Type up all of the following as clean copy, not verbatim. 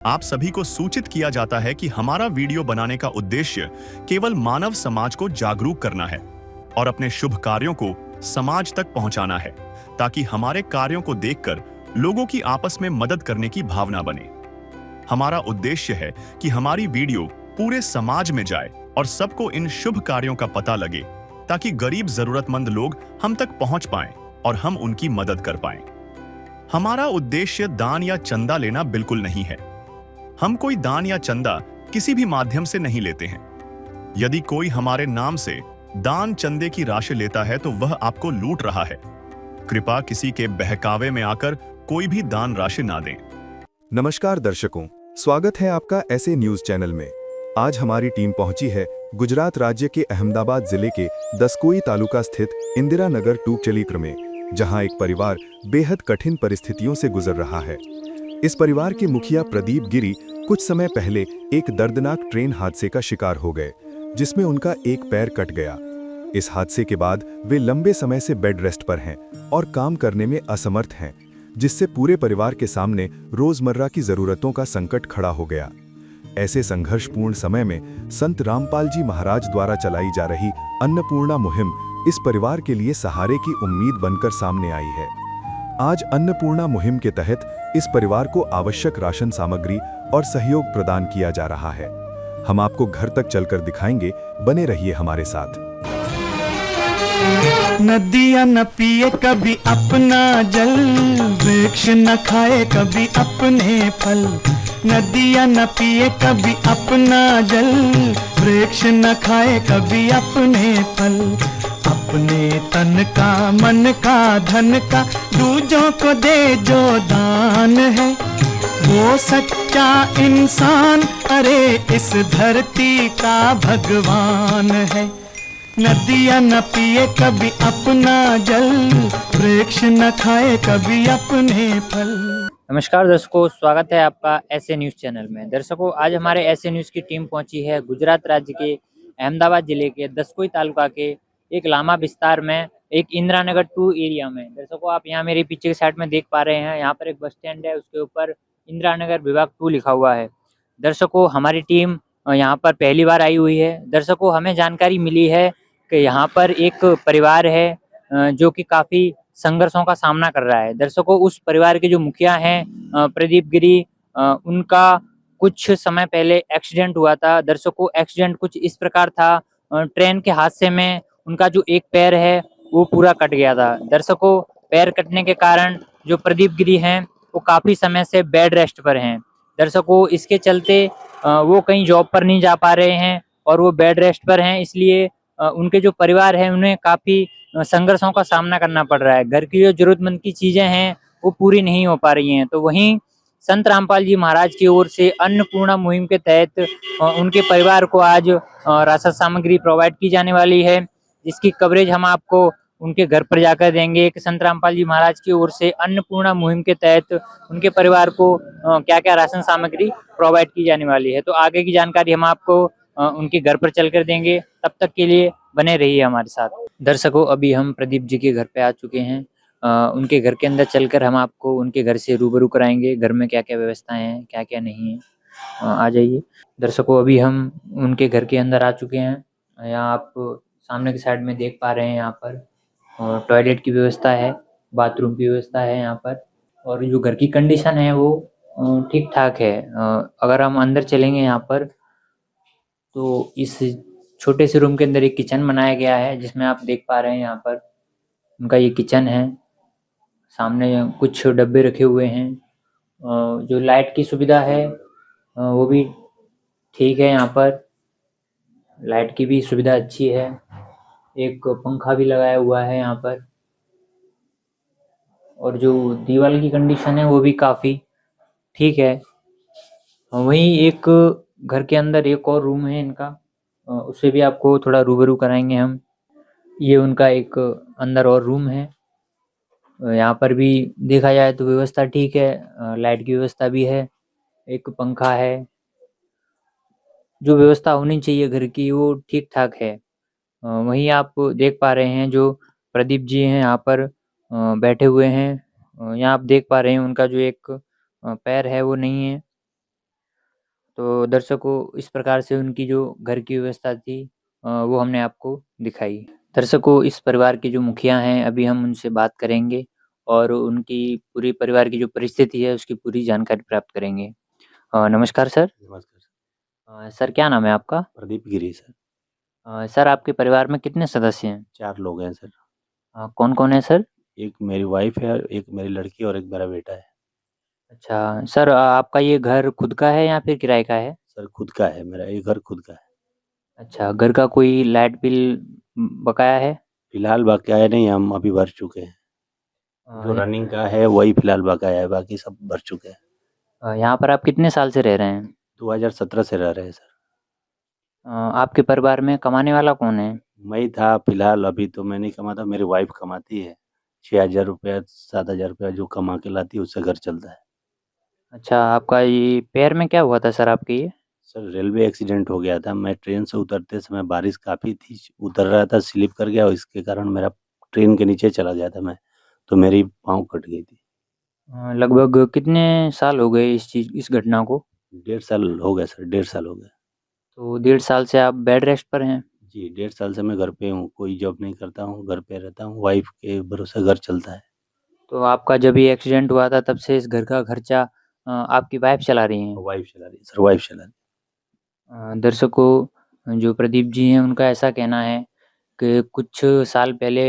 आप सभी को सूचित किया जाता है कि हमारा वीडियो बनाने का उद्देश्य केवल मानव समाज को जागरूक करना है और अपने शुभ कार्यों को समाज तक पहुंचाना है, ताकि हमारे कार्यों को देखकर लोगों की आपस में मदद करने की भावना बने। हमारा उद्देश्य है कि हमारी वीडियो पूरे समाज में जाए और सबको इन शुभ कार्यों का पता लगे, ताकि गरीब जरूरतमंद लोग हम तक पहुंच पाएं और हम उनकी मदद कर पाएं। हमारा उद्देश्य दान या चंदा लेना बिल्कुल नहीं है। हम कोई दान या चंदा किसी भी माध्यम से नहीं लेते हैं। यदि कोई हमारे नाम से दान चंदे की राशि लेता है तो वह आपको लूट रहा है। कृपया किसी के बहकावे में आकर कोई भी दान राशि ना दें। नमस्कार दर्शकों, स्वागत है आपका ऐसे न्यूज चैनल में। आज हमारी टीम पहुंची है गुजरात राज्य के अहमदाबाद जिले के दसकोई तालुका स्थित इंदिरा नगर टूकचलीक्र में, जहां एक परिवार बेहद कठिन परिस्थितियों से गुजर रहा है। इस परिवार के मुखिया प्रदीप गिरी कुछ समय पहले एक दर्दनाक ट्रेन हादसे का शिकार हो गए, जिसमें उनका एक पैर कट गया। इस हादसे के बाद वे लंबे समय से बेड रेस्ट पर हैं और काम करने में असमर्थ हैं, जिससे पूरे परिवार के सामने रोजमर्रा की जरूरतों का संकट खड़ा हो गया। ऐसे संघर्षपूर्ण समय में संत रामपाल जी महाराज द्वारा चलाई जा रही अन्नपूर्णा मुहिम इस परिवार के लिए सहारे की उम्मीद बनकर सामने आई है। आज अन्नपूर्णा मुहिम के तहत इस परिवार को आवश्यक राशन सामग्री और सहयोग प्रदान किया जा रहा है। हम आपको घर तक चलकर दिखाएंगे, बने रहिए हमारे साथ। नदियाँ न पिए कभी अपना जल, वृक्ष न खाए कभी अपने फल। नदियाँ न पिए कभी अपना जल, वृक्ष न खाए कभी अपने फल। अपने तन का, मन का, धन का दूजों को दे जो दान है, वो सच्चा इंसान, अरे इस धरती का भगवान है। नदियाँ न पिए कभी अपना जल, वृक्ष न खाए कभी अपने फल। नमस्कार दर्शकों, स्वागत है आपका ऐसे न्यूज़ चैनल में। दर्शकों, आज हमारे ऐसे न्यूज़ की टीम पहुंची है गुजरात राज्य के अहमदाबाद जिले के दसकोई तालुका के एक लामा विस्तार में, एक इंदिरा नगर 2 एरिया में। दर्शकों, आप यहाँ मेरे पीछे के साइड में देख पा रहे हैं, यहाँ पर एक बस स्टैंड है, उसके ऊपर इंदिरा नगर विभाग 2 लिखा हुआ है। दर्शकों, हमारी टीम यहाँ पर पहली बार आई हुई है। दर्शकों, हमें जानकारी मिली है कि यहाँ पर एक परिवार है जो कि काफ़ी संघर्षों का सामना कर रहा है। दर्शकों, उस परिवार के जो मुखिया हैं प्रदीप गिरी, उनका कुछ समय पहले एक्सीडेंट हुआ था। दर्शकों, एक्सीडेंट कुछ इस प्रकार था, ट्रेन के हादसे में उनका जो एक पैर है वो पूरा कट गया था। दर्शकों, पैर कटने के कारण जो प्रदीप गिरी हैं वो काफ़ी समय से बेड रेस्ट पर हैं। दर्शकों, इसके चलते वो कहीं जॉब पर नहीं जा पा रहे हैं और वो बेड रेस्ट पर हैं, इसलिए उनके जो परिवार है उन्हें काफ़ी संघर्षों का सामना करना पड़ रहा है। घर की जो जरूरतमंद की चीज़ें हैं वो पूरी नहीं हो पा रही हैं। तो वहीं संत रामपाल जी महाराज की ओर से अन्नपूर्णा मुहिम के तहत उनके परिवार को आज राशन सामग्री प्रोवाइड की जाने वाली है, जिसकी कवरेज हम आपको उनके घर पर जाकर देंगे कि संत रामपाल जी महाराज की ओर से अन्नपूर्णा मुहिम के तहत उनके परिवार को क्या क्या राशन सामग्री प्रोवाइड की जाने वाली है। तो आगे की जानकारी हम आपको उनके घर पर चलकर देंगे। तब तक के लिए बने रहिए हमारे साथ। दर्शकों, अभी हम प्रदीप जी के घर पे आ चुके हैं। उनके घर के अंदर चलकर हम आपको उनके घर से रूबरू कराएंगे, घर में क्या क्या व्यवस्थाएं हैं, क्या क्या नहीं है। आ जाइए दर्शकों, अभी हम उनके घर के अंदर आ चुके हैं। यहाँ आप सामने की साइड में देख पा रहे हैं, यहाँ पर टॉयलेट की व्यवस्था है, बाथरूम की व्यवस्था है यहाँ पर, और जो घर की कंडीशन है वो ठीक ठाक है। अगर हम अंदर चलेंगे यहाँ पर तो इस छोटे से रूम के अंदर एक किचन बनाया गया है, जिसमें आप देख पा रहे हैं यहाँ पर उनका ये किचन है। सामने कुछ डब्बे रखे हुए हैं। जो लाइट की सुविधा है वो भी ठीक है, यहाँ पर लाइट की भी सुविधा अच्छी है। एक पंखा भी लगाया हुआ है यहाँ पर, और जो दीवार की कंडीशन है वो भी काफ़ी ठीक है। वहीं एक घर के अंदर एक और रूम है इनका, उससे भी आपको थोड़ा रूबरू कराएंगे हम। ये उनका एक अंदर और रूम है। यहाँ पर भी देखा जाए तो व्यवस्था ठीक है, लाइट की व्यवस्था भी है, एक पंखा है। जो व्यवस्था होनी चाहिए घर की वो ठीक ठाक है। वहीं आप देख पा रहे हैं जो प्रदीप जी हैं यहाँ पर बैठे हुए हैं। यहाँ आप देख पा रहे हैं उनका जो एक पैर है वो नहीं है। तो दर्शकों इस प्रकार से उनकी जो घर की व्यवस्था थी वो हमने आपको दिखाई। दर्शकों इस परिवार के जो मुखिया हैं अभी हम उनसे बात करेंगे और उनकी पूरी परिवार की जो परिस्थिति है उसकी पूरी जानकारी प्राप्त करेंगे। नमस्कार सर। नमस्कार सर। सर क्या नाम है आपका? प्रदीप गिरी सर। सर आपके परिवार में कितने सदस्य हैं? 4 लोग हैं सर। कौन-कौन है सर? एक मेरी वाइफ़ है, एक मेरी लड़की और एक मेरा बेटा है। अच्छा, सर आपका ये घर खुद का है या फिर किराए का है? सर खुद का है मेरा, ये घर खुद का है। अच्छा, घर का कोई लाइट बिल बकाया है? फ़िलहाल बकाया नहीं, हम अभी भर चुके हैं। अ, जो रनिंग का है वही फ़िलहाल बकाया है, बाकी सब भर चुके हैं। यहाँ पर आप कितने साल से रह रहे हैं? 2017 से रह रहे हैं सर। आपके परिवार में कमाने वाला कौन है? मैं ही था फ़िलहाल, अभी तो मैं नहीं कमाता, मेरी वाइफ़ कमाती है। 6000 रुपया, 7000 रुपया जो कमा के लाती है उससे घर चलता है। अच्छा, आपका ये पैर में क्या हुआ था सर आपके ये? सर रेलवे एक्सीडेंट हो गया था। मैं ट्रेन से उतरते समय बारिश काफ़ी थी, उतर रहा था, स्लिप कर गया और इसके कारण मेरा ट्रेन के नीचे चला गया था मैं, तो मेरी पाँव कट गई थी। लगभग कितने साल हो गए इस घटना को? 1.5 साल हो गए सर, 1.5 साल हो गए। तो 1.5 साल से आप बेड रेस्ट पर हैं? जी, 1.5 साल से मैं घर पे हूँ, कोई जॉब नहीं करता हूँ, घर पे रहता हूँ, वाइफ़ के भरोसे घर चलता है। तो आपका जब ये एक्सीडेंट हुआ था तब से इस घर का खर्चा आपकी वाइफ़ चला रही हैं? वाइफ़ चला रही है सर, वाइफ़ चला रही है। दर्शकों जो प्रदीप जी हैं उनका ऐसा कहना है कि कुछ साल पहले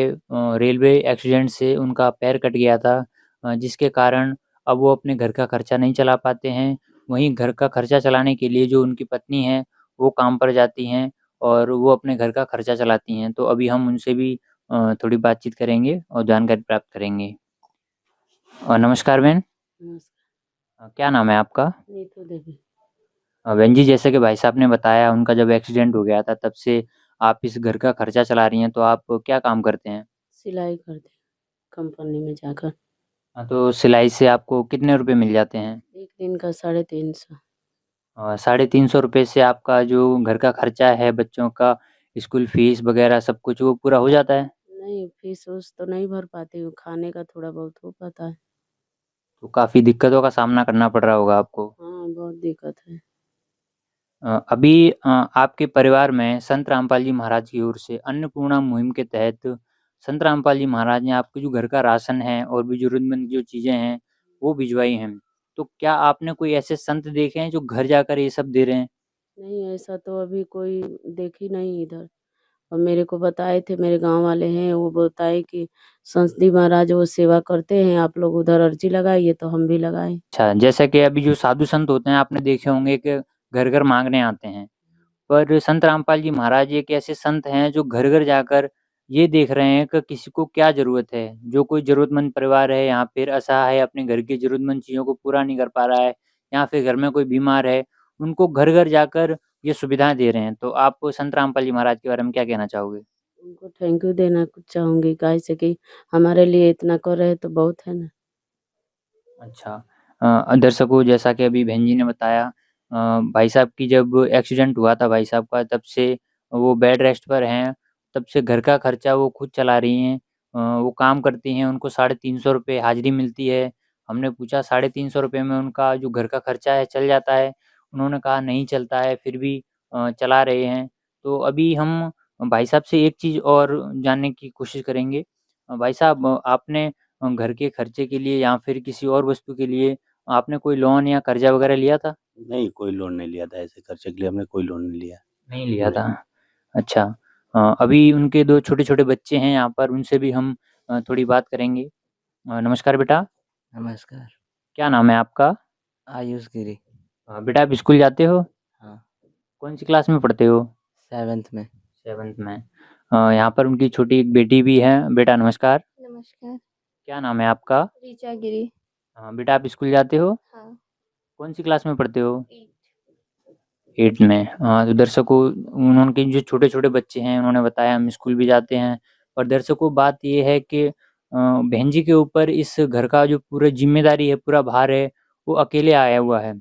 रेलवे एक्सीडेंट से उनका पैर कट गया था जिसके कारण अब वो अपने घर का खर्चा नहीं चला पाते हैं। वहीं घर का खर्चा चलाने के लिए जो उनकी पत्नी है वो काम पर जाती हैं और वो अपने घर का खर्चा चलाती हैं। तो अभी हम उनसे भी थोड़ी बातचीत करेंगे और जानकारी प्राप्त करेंगे। नमस्कार बहन। नमस्कार। क्या नाम है आपका? नीतू देवी। बहन जी जैसे कि भाई साहब ने बताया उनका जब एक्सीडेंट हो गया था तब से आप इस घर का खर्चा चला रही हैं, तो आप क्या काम करते हैं? सिलाई करते हैं कंपनी में जाकर। हाँ, तो सिलाई से आपको कितने रुपए मिल जाते हैं? एक दिन का 350। 350 से आपका जो घर का खर्चा है, बच्चों का स्कूल फीस वगैरह सब कुछ वो पूरा हो जाता है? नहीं, फीस-ऊस तो नहीं भर पाती हूँ, खाने का थोड़ा बहुत हो पाता है। तो काफ़ी दिक्कतों का सामना करना पड़ रहा होगा आपको। हाँ, बहुत दिक्कत है। अभी आपके परिवार में संत रामपाल जी महाराज की ओर से अन्नपूर्णा मुहिम के तहत संत रामपाल जी महाराज ने आपके जो घर का राशन है और भी ज़रूरतमंद जो चीज़ें हैं, वो भिजवाई हैं। तो क्या आपने कोई ऐसे संत देखे हैं जो घर जाकर ये सब दे रहे हैं? नहीं, ऐसा तो अभी कोई देखी नहीं इधर। और मेरे को बताए थे, मेरे गाँव वाले हैं, वो बताए कि संसदी महाराज वो सेवा करते हैं, आप लोग उधर अर्ज़ी लगाइए, तो हम भी लगाए। अच्छा, जैसे कि अभी जो साधु संत होते हैं आपने देखे होंगे कि घर-घर माँगने आते हैं। पर संत रामपाल जी महाराज एक ऐसे संत हैं जो घर-घर जाकर ये देख रहे हैं कि किसी को क्या ज़रूरत है। जो कोई ज़रूरतमंद परिवार है या फिर असहाय है, अपने घर की ज़रूरतमंद चीज़ों को पूरा नहीं कर पा रहा है या फिर घर में कोई बीमार है, उनको घर-घर जाकर ये सुविधाएँ दे रहे हैं। तो आप संत रामपाल जी महाराज के बारे में क्या कहना चाहोगे? उनको थैंक यू देना कुछ चाहूँगी, काहे से कि हमारे लिए इतना कर रहे हैं तो बहुत है ना। अच्छा। दर्शकों जैसा कि अभी बहन जी ने बताया भाई साहब की जब एक्सीडेंट हुआ था भाई साहब का तब से वो बेड रेस्ट पर हैं, तब से घर का खर्चा वो खुद चला रही हैं। वो काम करती हैं, उनको 350 रुपए हाज़िरी मिलती है। हमने पूछा 350 रुपए में उनका जो घर का खर्चा है चल जाता है? उन्होंने कहा नहीं चलता है, फिर भी चला रहे हैं। तो अभी हम भाई साहब से एक चीज़ और जानने की कोशिश करेंगे। भाई साहब आपने घर के खर्चे के लिए या फिर किसी और वस्तु के लिए आपने कोई लोन या कर्जा वगैरह लिया था? नहीं, कोई लोन नहीं लिया था, ऐसे खर्चे के लिए हमने कोई लोन नहीं लिया। नहीं लिया था। अच्छा। अभी उनके 2 छोटे-छोटे बच्चे हैं यहाँ पर, उनसे भी हम थोड़ी बात करेंगे। नमस्कार बेटा, नमस्कार, क्या नाम है आपका? आयुष गिरी। बेटा आप स्कूल जाते हो? हाँ, कौन-सी क्लास में पढ़ते हो? 7th में। 7th में। यहाँ पर उनकी छोटी एक बेटी भी है। बेटा नमस्कार, नमस्कार, क्या नाम है आपका? ऋचा गिरी। बेटा आप स्कूल जाते हो? हाँ, कौन-सी क्लास में पढ़ते हो? 8। 8 में। तो दर्शकों उनके जो छोटे-छोटे बच्चे हैं उन्होंने बताया हम स्कूल भी जाते हैं और दर्शकों बात ये है कि बहन जी के ऊपर इस घर का जो पूरा ज़िम्मेदारी है, पूरा भार है, वो अकेले आया हुआ है।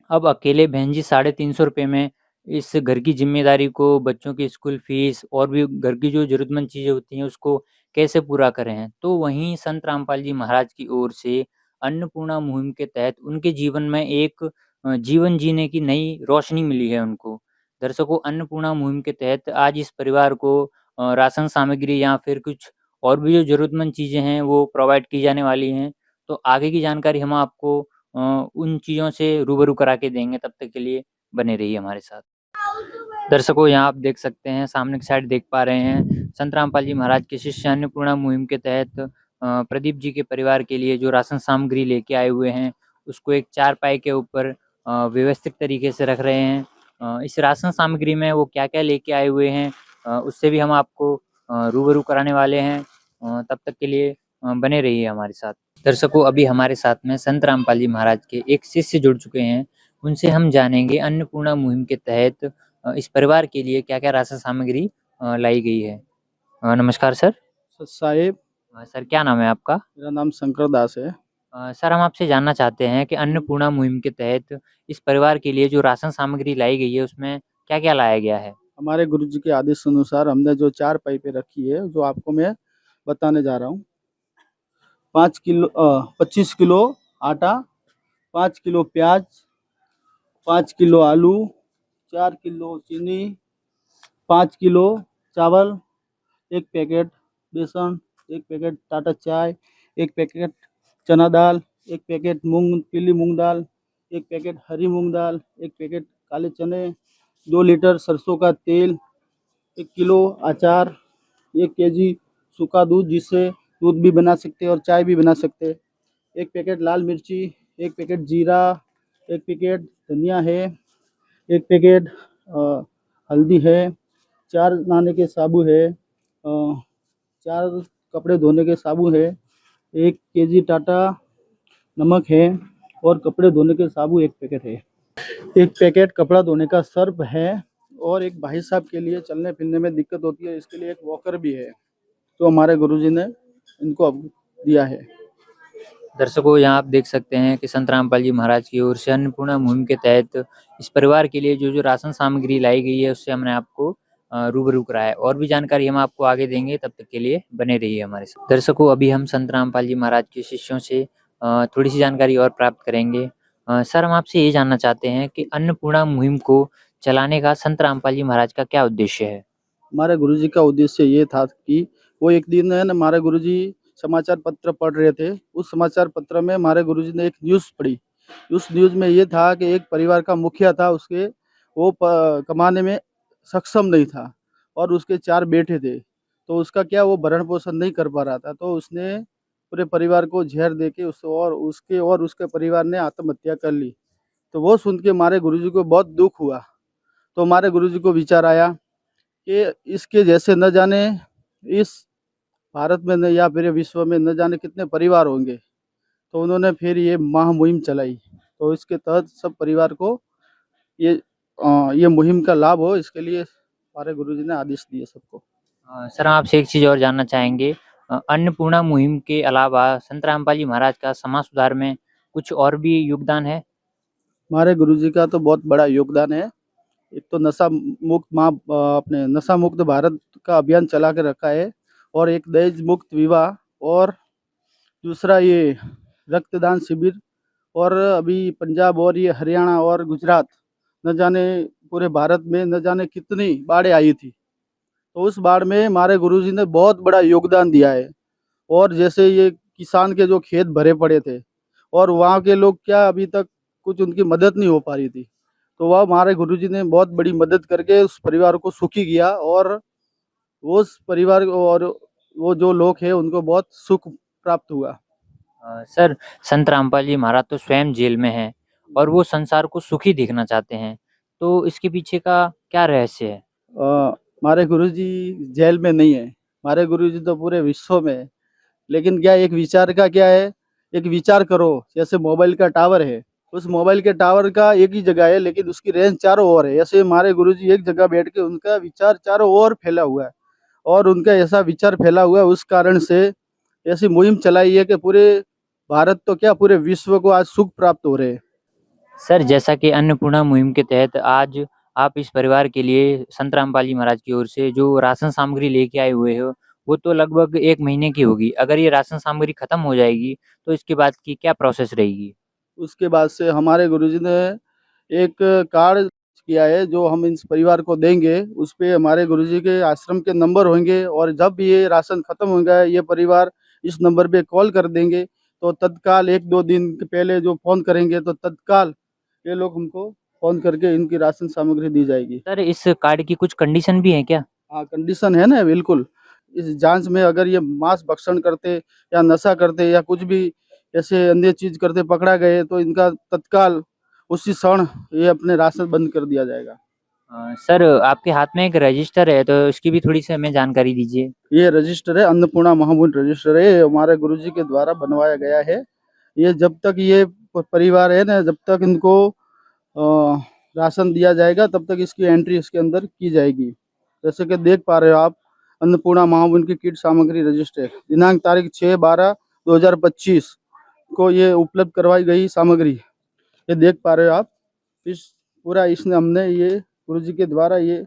अब अकेले बहन जी 350 रुपए में इस घर की ज़िम्मेदारी को, बच्चों की स्कूल फ़ीस और भी घर की जो ज़रूरतमंद चीज़ें होती हैं, उसको कैसे पूरा करें हैं। तो वहीं संत रामपाल जी महाराज की ओर से अन्नपूर्णा मुहिम के तहत उनके जीवन में एक जीवन जीने की नई रोशनी मिली है उनको। दर्शकों, अन्नपूर्णा मुहिम के तहत आज इस परिवार को राशन सामग्री या फिर कुछ और भी जो ज़रूरतमंद चीज़ें हैं वो प्रोवाइड की जाने वाली हैं। तो आगे की जानकारी हम आपको उन चीज़ों से रूबरू करा के देंगे, तब तक के लिए बने रहिए हमारे साथ। दर्शकों, यहाँ आप देख सकते हैं, सामने की साइड देख पा रहे हैं, संत रामपाल जी महाराज के शिष्य अन्नपूर्णा मुहिम के तहत प्रदीप जी के परिवार के लिए जो राशन सामग्री लेके आए हुए हैं, उसको एक चारपाई के ऊपर व्यवस्थित तरीके से रख रहे हैं। इस राशन सामग्री में वो क्या-क्या लेके आए हुए हैं, उससे भी हम आपको रूबरू कराने वाले हैं। तब तक के लिए बने रहिए हमारे साथ। दर्शकों, अभी हमारे साथ में संत रामपाल जी महाराज के एक शिष्य जुड़ चुके हैं। उनसे हम जानेंगे अन्नपूर्णा मुहिम के तहत इस परिवार के लिए क्या-क्या राशन सामग्री लाई गई है। नमस्कार सर। साहेब, सर क्या नाम है आपका? मेरा नाम शंकर दास है। सर हम आपसे जानना चाहते हैं कि अन्नपूर्णा मुहिम के तहत इस परिवार के लिए जो राशन सामग्री लाई गई है उसमें क्या-क्या लाया गया है? हमारे गुरुजी के आदेश अनुसार हमने जो 4 पाइपें रखी है, जो आपको मैं बताने जा रहा हूँ। 25 किलो आटा, 5 किलो प्याज, 5 किलो आलू, 4 किलो चीनी, 5 किलो चावल, 1 पैकेट बेसन, 1 पैकेट टाटा चाय, 1 पैकेट चना दाल, 1 पैकेट पीली मूंग दाल, 1 पैकेट हरी मूंग दाल, 1 पैकेट काले चने, 2 लीटर सरसों का तेल, 1 किलो अचार, 1 केजी सूखा दूध, जिससे दूध भी बना सकते हैं और चाय भी बना सकते हैं, 1 पैकेट लाल मिर्ची, 1 पैकेट जीरा, 1 पैकेट धनिया है, 1 पैकेट हल्दी है, 4 नहाने के साबु है, 4 कपड़े धोने के साबु है, 1 केजी टाटा नमक है और कपड़े धोने के साबु 1 पैकेट है। 1 पैकेट कपड़ा धोने का सर्फ है और एक भाई साहब के लिए चलने फिरने में दिक्कत होती है, इसके लिए एक वॉकर भी है, तो हमारे गुरुजी ने इनको अब दिया है। दर्शकों, यहाँ आप देख सकते हैं कि संत रामपाल जी महाराज की ओर से अन्नपूर्णा मुहिम के तहत इस परिवार के लिए जो राशन सामग्री लाई गई है उससे हमने आपको रूबरू कराया है। और भी जानकारी हम आपको आगे देंगे, तब तक के लिए बने रहिए हमारे साथ। दर्शकों, अभी हम संत रामपाल जी महाराज के शिष्यों से थोड़ी सी जानकारी और प्राप्त करेंगे। सर हम आपसे ये जानना चाहते हैं कि अन्नपूर्णा मुहिम को चलाने का संत रामपाल जी महाराज का क्या उद्देश्य है? हमारे गुरुजी का उद्देश्य ये था कि वो एक दिन है ना, हमारे गुरुजी समाचार पत्र पढ़ रहे थे। उस समाचार पत्र में हमारे गुरुजी ने एक न्यूज़ पढ़ी। उस न्यूज़ में ये था कि एक परिवार का मुखिया था, उसके वो कमाने में सक्षम नहीं था और उसके 4 बेटे थे, तो उसका क्या वो भरण पोषण नहीं कर पा रहा था, तो उसने पूरे परिवार को जहर दे के उसके परिवार ने आत्महत्या कर ली। तो वो सुन के हमारे गुरुजी को बहुत दुख हुआ। तो हमारे गुरुजी को विचार आया कि इसके जैसे न जाने इस भारत में न या फिर विश्व में न जाने कितने परिवार होंगे। तो उन्होंने फिर ये महामुहिम चलाई, तो इसके तहत सब परिवार को ये मुहिम का लाभ हो, इसके लिए हमारे गुरुजी ने आदेश दिए सबको। सर हम आपसे एक चीज़ और जानना चाहेंगे, अन्नपूर्णा मुहिम के अलावा संत रामपाल जी महाराज का समाज सुधार में कुछ और भी योगदान है? हमारे गुरुजी का तो बहुत बड़ा योगदान है। एक तो अपने नशा मुक्त भारत का अभियान चला के रखा है और एक दहेज मुक्त विवाह, और दूसरा ये रक्तदान शिविर, और अभी पंजाब और ये हरियाणा और गुजरात न जाने पूरे भारत में न जाने कितनी बाढ़ें आई थी, तो उस बाढ़ में हमारे गुरुजी ने बहुत बड़ा योगदान दिया है। और जैसे ये किसान के जो खेत भरे पड़े थे और वहाँ के लोग क्या अभी तक कुछ उनकी मदद नहीं हो पा रही थी, तो वह हमारे गुरुजी ने बहुत बड़ी मदद करके उस परिवार को सुखी किया और उस परिवार और वो जो लोग हैं उनको बहुत सुख प्राप्त हुआ। सर संत रामपाल जी महाराज तो स्वयं जेल में हैं और वो संसार को सुखी देखना चाहते हैं, तो इसके पीछे का क्या रहस्य है? हमारे गुरुजी जेल में नहीं है, हमारे गुरुजी तो पूरे विश्व में है। लेकिन क्या एक विचार का क्या है, एक विचार करो जैसे मोबाइल का टावर है, उस मोबाइल के टावर का एक ही जगह है लेकिन उसकी रेंज चारों ओर है। ऐसे हमारे गुरुजी एक जगह बैठ के उनका विचार चारों ओर फैला हुआ है और उनका ऐसा विचार फैला हुआ है, उस कारण से ऐसी मुहिम चलाई है कि पूरे भारत तो क्या पूरे विश्व को आज सुख प्राप्त हो रहे हैं। सर जैसा कि अन्नपूर्णा मुहिम के तहत आज आप इस परिवार के लिए संत रामपाल जी महाराज की ओर से जो राशन सामग्री लेके आए हुए हो, वो तो लगभग 1 महीने की होगी। अगर ये राशन सामग्री खत्म हो जाएगी तो इसके बाद की क्या प्रोसेस रहेगी? उसके बाद से हमारे गुरुजी ने एक कार्ड किया है जो हम इस परिवार को देंगे। उस पे हमारे गुरुजी के आश्रम के नंबर होंगे और जब भी ये राशन खत्म होगा ये परिवार इस नंबर पे कॉल कर देंगे, तो तत्काल 1-2 दिन के पहले जो फ़ोन करेंगे तो तत्काल ये लोग हमको फ़ोन करके इनकी राशन सामग्री दी जाएगी। सर इस कार्ड की कुछ कंडीशन भी है क्या? हाँ, कंडीशन है ना बिल्कुल। इस जाँच में अगर ये मांस भक्षण करते या नशा करते या कुछ भी ऐसे अन्य चीज़ करते पकड़ा गए तो इनका तत्काल उसी क्षण ये अपने राशन बंद कर दिया जाएगा। सर आपके हाथ में एक रजिस्टर है, तो इसकी भी थोड़ी सी हमें जानकारी दीजिए। ये रजिस्टर है, अन्नपूर्णा महाबुंड रजिस्टर है, ये हमारे गुरुजी के द्वारा बनवाया गया है। ये जब तक ये परिवार है ना, जब तक इनको राशन दिया जाएगा तब तक इसकी एंट्री इसके अंदर की जाएगी। जैसे कि देख पा रहे हो आप, अन्नपूर्णा महाबुंड की किट सामग्री रजिस्टर, दिनांक तारीख 6/12/2025 को ये उपलब्ध करवाई गई सामग्री। ये देख पा रहे हो आप, इस पूरा इसने हमने ये गुरुजी के द्वारा ये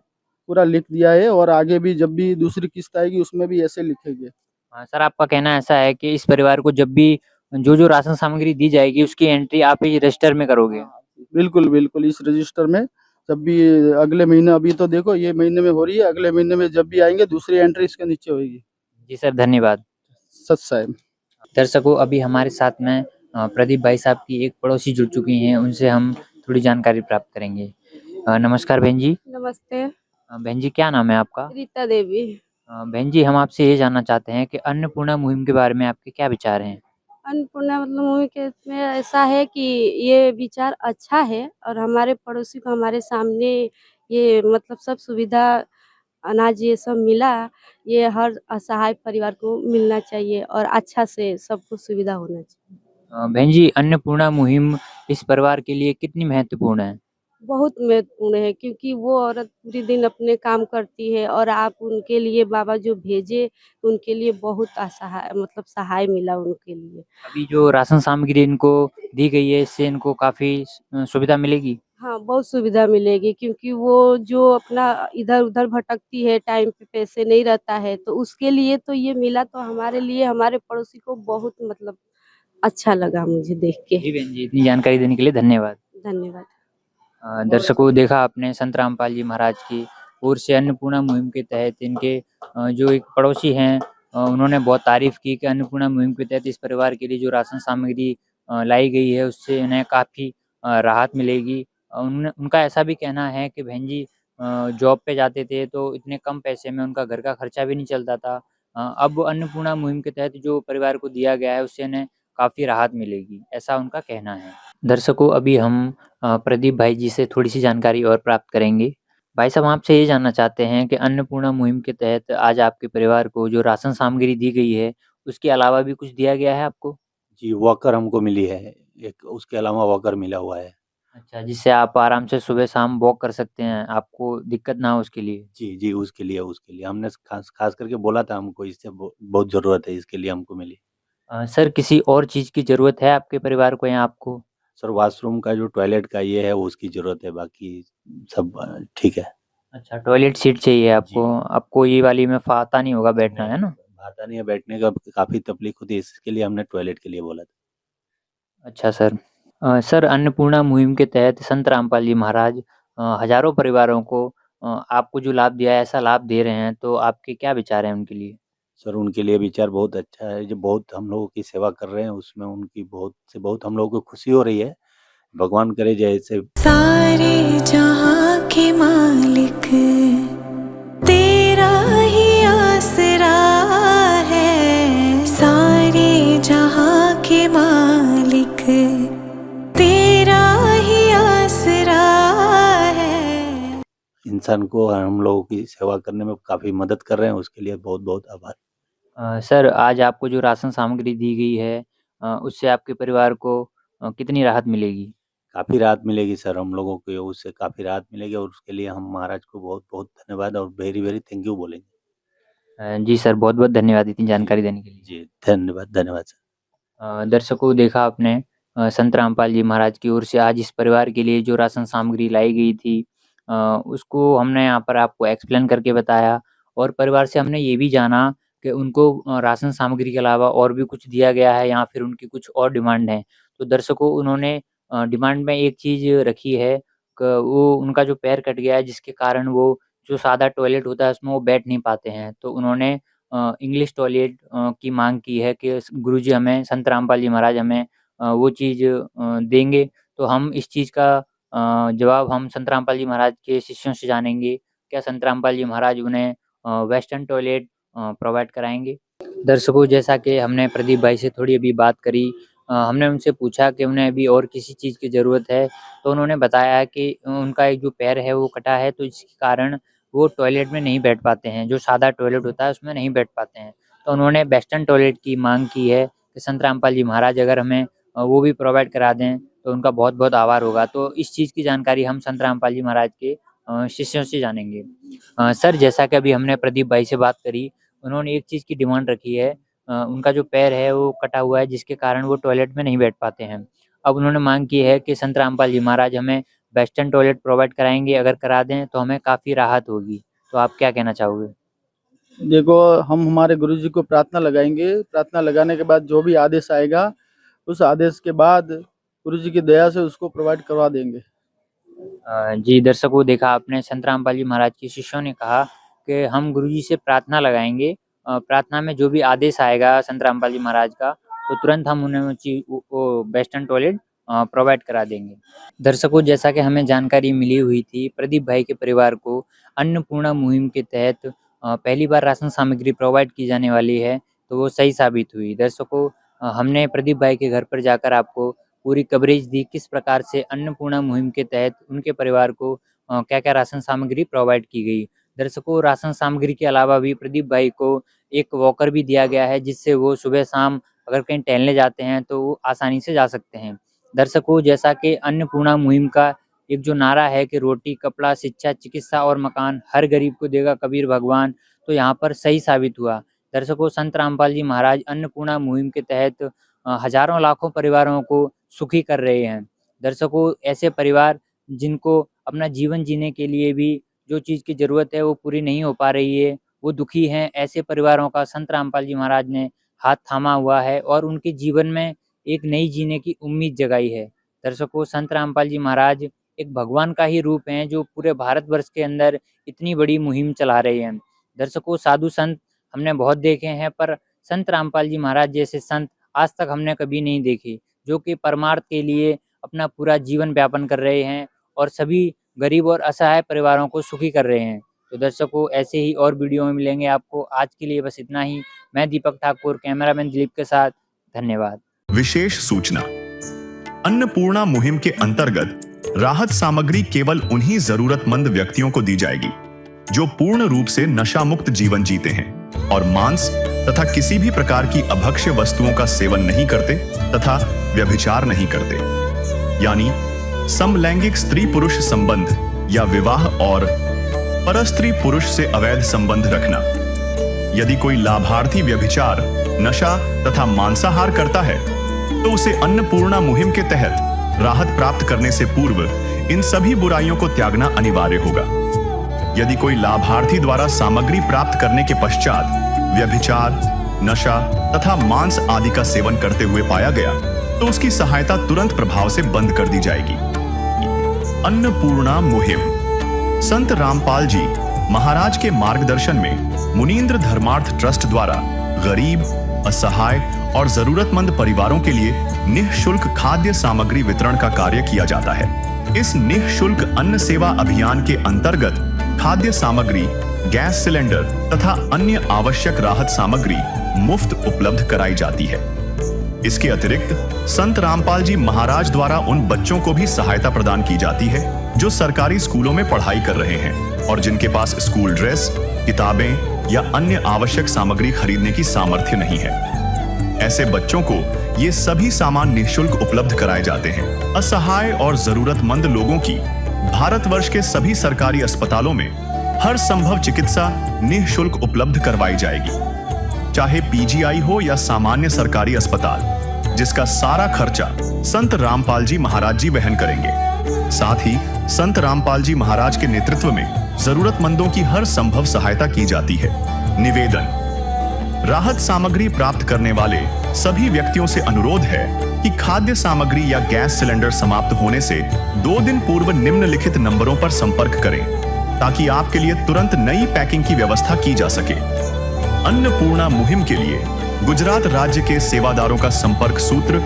पूरा लिख दिया है और आगे भी जब भी दूसरी किस्त आएगी उसमें भी ऐसे लिखेंगे। सर आपका कहना ऐसा है कि इस परिवार को जब भी जो राशन सामग्री दी जाएगी उसकी एंट्री आप ही रजिस्टर में करोगे? बिल्कुल, बिल्कुल, इस रजिस्टर में जब भी अगले महीने, अभी तो देखो ये महीने में हो रही है, अगले महीने में जब भी आएँगे दूसरी एंट्री इसके नीचे होएगी। जी सर, धन्यवाद। सच साहब। दर्शकों अभी हमारे साथ में प्रदीप भाई साहब की एक पड़ोसी जुड़ चुकी हैं, उनसे हम थोड़ी जानकारी प्राप्त करेंगे। नमस्कार बहन जी। नमस्ते। बहन जी क्या नाम है आपका? रीता देवी। बहन जी हम आपसे ये जानना चाहते हैं कि अन्नपूर्णा मुहिम के बारे में आपके क्या विचार हैं? अन्नपूर्णा मतलब मूवी के में ऐसा है कि ये विचार अच्छा है और हमारे पड़ोसी को हमारे सामने ये मतलब सब सुविधा अनाज ये सब मिला। ये हर असहाय परिवार को मिलना चाहिए और अच्छा से सबको सुविधा होना चाहिए। बहन जी अन्नपूर्णा मुहिम इस परिवार के लिए कितनी महत्वपूर्ण है? बहुत महत्वपूर्ण है क्योंकि वो औरत पूरी दिन अपने काम करती है और आप उनके लिए बाबा जो भेजे उनके लिए बहुत असहाय मतलब सहाय मिला उनके लिए। अभी जो राशन सामग्री इनको दी गई है इससे इनको काफ़ी सुविधा मिलेगी? हाँ, बहुत सुविधा मिलेगी क्योंकि वो जो अपना इधर-उधर भटकती है, टाइम पे पैसे नहीं रहता है, तो उसके लिए तो ये मिला तो हमारे लिए हमारे पड़ोसी को बहुत मतलब अच्छा लगा मुझे देख के। जी बहन जी, इतनी जानकारी देने के लिए धन्यवाद। धन्यवाद। दर्शकों देखा आपने संत रामपाल जी महाराज की ओर से अन्नपूर्णा मुहिम के तहत इनके जो एक पड़ोसी हैं उन्होंने बहुत तारीफ़ की कि अन्नपूर्णा मुहिम के तहत इस परिवार के लिए जो राशन सामग्री लाई गई है उससे इन्हें काफ़ी राहत मिलेगी। उनका ऐसा भी कहना है कि बहन जी जॉब पे जाते थे तो इतने कम पैसे में उनका घर का खर्चा भी नहीं चलता था। अब अन्नपूर्णा मुहिम के तहत जो परिवार को दिया गया है उससे इन्हें काफ़ी राहत मिलेगी, ऐसा उनका कहना है। दर्शकों अभी हम प्रदीप भाई जी से थोड़ी-सी जानकारी और प्राप्त करेंगे। भाई साहब आपसे ये जानना चाहते हैं कि अन्नपूर्णा मुहिम के तहत आज आपके परिवार को जो राशन सामग्री दी गई है, उसके अलावा भी कुछ दिया गया है आपको? जी, वॉकर हमको मिली है, एक उसके अलावा वॉकर मिला हुआ है। अच्छा, जिससे आप आराम से सुबह-शाम वॉक कर सकते हैं, आपको दिक्कत ना हो उसके लिए। जी, जी, उसके लिए हमने ख़ास करके बोला था हमको इससे बहुत ज़रूरत है, इसके लिए हमको मिली। सर किसी और चीज़ की ज़रूरत है आपके परिवार को या आपको? सर वॉशरूम का जो टॉयलेट का ये है वो उसकी ज़रूरत है, बाकी सब ठीक है। अच्छा, टॉयलेट सीट चाहिए आपको, जी। आपको ये वाली में आता नहीं होगा बैठना, है ना? भाता नहीं है, बैठने का काफ़ी तकलीफ़ होती है, इसके लिए हमने टॉयलेट के लिए बोला था। अच्छा सर। सर अन्नपूर्णा मुहिम के तहत संत रामपाल जी महाराज हज़ारों परिवारों को आपको जो लाभ दिया है ऐसा लाभ दे रहे हैं, तो आपके क्या विचार हैं उनके लिए? सर उनके लिए विचार बहुत अच्छा है, जो बहुत हम लोगों की सेवा कर रहे हैं उसमें उनकी बहुत हम लोगों को खुशी हो रही है। भगवान करे जैसे सारे जहाँ के मालिक तेरा ही आसरा है, सारे जहाँ के मालिक तेरा ही आसरा है। इंसान को हम लोगों की सेवा करने में काफ़ी मदद कर रहे हैं, उसके लिए बहुत-बहुत आभार। सर आज आपको जो राशन सामग्री दी गई है उससे आपके परिवार को कितनी राहत मिलेगी? काफ़ी राहत मिलेगी सर हम लोगों को, उससे काफ़ी राहत मिलेगी और उसके लिए हम महाराज को बहुत-बहुत धन्यवाद और वेरी-वेरी थैंक यू बोलेंगे। जी सर, बहुत-बहुत धन्यवाद इतनी जी, जानकारी देने के लिए। जी, धन्यवाद सर। दर्शकों देखा आपने संत रामपाल जी महाराज की ओर से आज इस परिवार के लिए जो राशन सामग्री लाई गई थी उसको हमने यहाँ पर आपको एक्सप्लेन करके बताया और परिवार से हमने ये भी जाना कि उनको राशन सामग्री के अलावा और भी कुछ दिया गया है या फिर उनकी कुछ और डिमांड है। तो दर्शकों उन्होंने डिमांड में एक चीज़ रखी है वो उनका जो पैर कट गया है, जिसके कारण वो जो सादा टॉयलेट होता है उसमें वो बैठ नहीं पाते हैं। तो उन्होंने इंग्लिश टॉयलेट की माँग की है कि गुरुजी हमें, संत रामपाल जी महाराज हमें वो चीज़ देंगे। तो हम इस चीज़ का जवाब हम संत रामपाल जी महाराज के शिष्यों से जानेंगे। क्या संत रामपाल जी महाराज उन्हें वेस्टर्न टॉयलेट प्रोवाइड कराएँगे? दर्शकों, जैसा कि हमने प्रदीप भाई से थोड़ी अभी बात करी, हमने उनसे पूछा कि उन्हें अभी और किसी चीज़ की ज़रूरत है, तो उन्होंने बताया कि उनका एक जो पैर है वो कटा है, तो इसके कारण वो टॉयलेट में नहीं बैठ पाते हैं, जो सादा टॉयलेट होता है उसमें नहीं बैठ पाते हैं। तो उन्होंने वेस्टर्न टॉयलेट की माँग की है कि संत रामपाल जी महाराज अगर हमें वो भी प्रोवाइड करा दें तो उनका बहुत-बहुत आभार होगा। तो इस चीज़ की जानकारी हम संत रामपाल जी महाराज के शिष्यों से जानेंगे। सर, जैसा कि अभी हमने प्रदीप भाई से बात करी, उन्होंने एक चीज़ की डिमांड रखी है, उनका जो पैर है वो कटा हुआ है, जिसके कारण वो टॉयलेट में नहीं बैठ पाते हैं। अब उन्होंने माँग की है कि संत रामपाल जी महाराज हमें वेस्टर्न टॉयलेट प्रोवाइड कराएँगे, अगर करा दें तो हमें काफ़ी राहत होगी। तो आप क्या कहना चाहोगे? देखो, हम हमारे गुरुजी को प्रार्थना लगाएंगे। प्रार्थना लगाने के बाद जो भी आदेश आएगा, उस आदेश के बाद गुरुजी की दया से उसको प्रोवाइड करवा देंगे। जी दर्शकों, देखा आपने, संत रामपाल जी महाराज के शिष्यों ने कहा कि हम गुरुजी से प्रार्थना लगाएंगे, प्रार्थना में जो भी आदेश आएगा संत रामपाल जी महाराज का, तो तुरंत हम उन्हें वो वेस्टर्न टॉयलेट प्रोवाइड करा देंगे। दर्शकों, जैसा कि हमें जानकारी मिली हुई थी, प्रदीप भाई के परिवार को अन्नपूर्णा मुहिम के तहत पहली बार राशन सामग्री प्रोवाइड की जाने वाली है, तो वो सही साबित हुई। दर्शकों, हमने प्रदीप भाई के घर पर जाकर आपको पूरी कवरेज दी, किस प्रकार से अन्नपूर्णा मुहिम के तहत उनके परिवार को क्या-क्या राशन सामग्री प्रोवाइड की गई। दर्शकों, राशन सामग्री के अलावा भी प्रदीप भाई को एक वॉकर भी दिया गया है, जिससे वो सुबह-शाम अगर कहीं टहलने जाते हैं तो वो आसानी से जा सकते हैं। दर्शकों, जैसा कि अन्नपूर्णा मुहिम का एक जो नारा है कि रोटी, कपड़ा, शिक्षा, चिकित्सा और मकान हर गरीब को देगा कबीर भगवान, तो यहाँ पर सही साबित हुआ। दर्शकों, संत रामपाल जी महाराज अन्नपूर्णा मुहिम के तहत हज़ारों लाखों परिवारों को सुखी कर रहे हैं। दर्शकों, ऐसे परिवार जिनको अपना जीवन जीने के लिए भी जो चीज़ की ज़रूरत है वो पूरी नहीं हो पा रही है, वो दुखी हैं, ऐसे परिवारों का संत रामपाल जी महाराज ने हाथ थामा हुआ है और उनके जीवन में एक नई जीने की उम्मीद जगाई है। दर्शकों, संत रामपाल जी महाराज एक भगवान का ही रूप हैं, जो पूरे भारतवर्ष के अंदर इतनी बड़ी मुहिम चला रहे हैं। दर्शकों, साधु संत हमने बहुत देखे हैं, पर संत रामपाल जी महाराज जैसे संत आज तक हमने कभी नहीं देखे, जो कि परमार्थ के लिए अपना पूरा जीवन व्यापन कर रहे हैं और सभी गरीब और असहाय परिवारों को सुखी कर रहे हैं। तो दर्शकों, ऐसे ही और वीडियो में मिलेंगे आपको। आज के लिए बस इतना ही। मैं दीपक ठाकुर, कैमरामैन दिलीप के साथ। धन्यवाद। विशेष सूचना, अन्नपूर्णा मुहिम के अंतर्गत राहत सामग्री केवल उन्हीं जरूरतमंद व्यक्तियों को दी जाएगी जो पूर्ण रूप से नशा मुक्त जीवन जीते हैं और मांस तथा किसी भी प्रकार की अभक्ष्य वस्तुओं का सेवन नहीं करते तथा व्यभिचार नहीं करते, यानी समलैंगिक स्त्री पुरुष संबंध या विवाह और परस्त्री पुरुष से अवैध संबंध रखना। यदि कोई लाभार्थी व्यभिचार, नशा तथा मांसाहार करता है तो उसे अन्नपूर्णा मुहिम के तहत राहत प्राप्त करने से पूर्व इन सभी बुराइयों को त्यागना अनिवार्य होगा। यदि कोई लाभार्थी द्वारा सामग्री प्राप्त करने के पश्चात व्यभिचार, नशा तथा मांस आदि का सेवन करते हुए पाया गया तो उसकी सहायता तुरंत प्रभाव से बंद कर दी जाएगी। अन्नपूर्णा मुहिम संत रामपाल जी महाराज के मार्गदर्शन में मुनींद्र धर्मार्थ ट्रस्ट द्वारा गरीब, असहाय और जरूरतमंद परिवारों के लिए निःशुल्क खाद्य सामग्री वितरण का कार्य किया जाता है। इस निःशुल्क अन्न सेवा अभियान के अंतर्गत खाद्य सामग्री, गैस सिलेंडर तथा अन्य आवश्यक राहत सामग्री मुफ्त उपलब्ध कराई जाती है। इसके अतिरिक्त संत रामपाल जी महाराज द्वारा उन बच्चों को भी सहायता प्रदान की जाती है जो सरकारी स्कूलों में पढ़ाई कर रहे हैं और जिनके पास स्कूल ड्रेस, किताबें या अन्य आवश्यक सामग्री खरीदने की सामर्थ्य नहीं है। ऐसे बच्चों को ये सभी सामान निःशुल्क उपलब्ध कराए जाते हैं। असहाय और जरूरतमंद लोगों की भारतवर्ष के सभी सरकारी अस्पतालों में हर संभव चिकित्सा निःशुल्क उपलब्ध करवाई जाएगी, चाहे पीजीआई हो या सामान्य सरकारी अस्पताल, जिसका सारा खर्चा संत रामपाल जी महाराज जी वहन करेंगे। साथ ही संत रामपाल जी महाराज के नेतृत्व में जरूरतमंदों की हर संभव सहायता की जाती है। निवेदन, राहत सामग्री प्राप्त करने वाले सभी व्यक्तियों से अनुरोध है कि खाद्य सामग्री या गैस सिलेंडर समाप्त होने से 2 दिन पूर्व निम्नलिखित नंबरों पर संपर्क करें ताकि आपके लिए तुरंत नई पैकिंग की व्यवस्था की जा सके। अन्नपूर्णा मुहिम के लिए गुजरात राज्य के सेवादारों का संपर्क सूत्र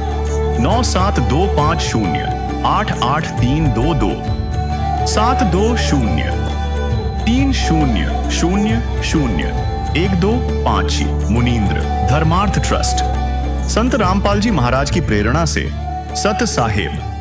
9725088322 72030001256 मुनींद्र धर्मार्थ ट्रस्ट। संत रामपाल जी महाराज की प्रेरणा से सत साहेब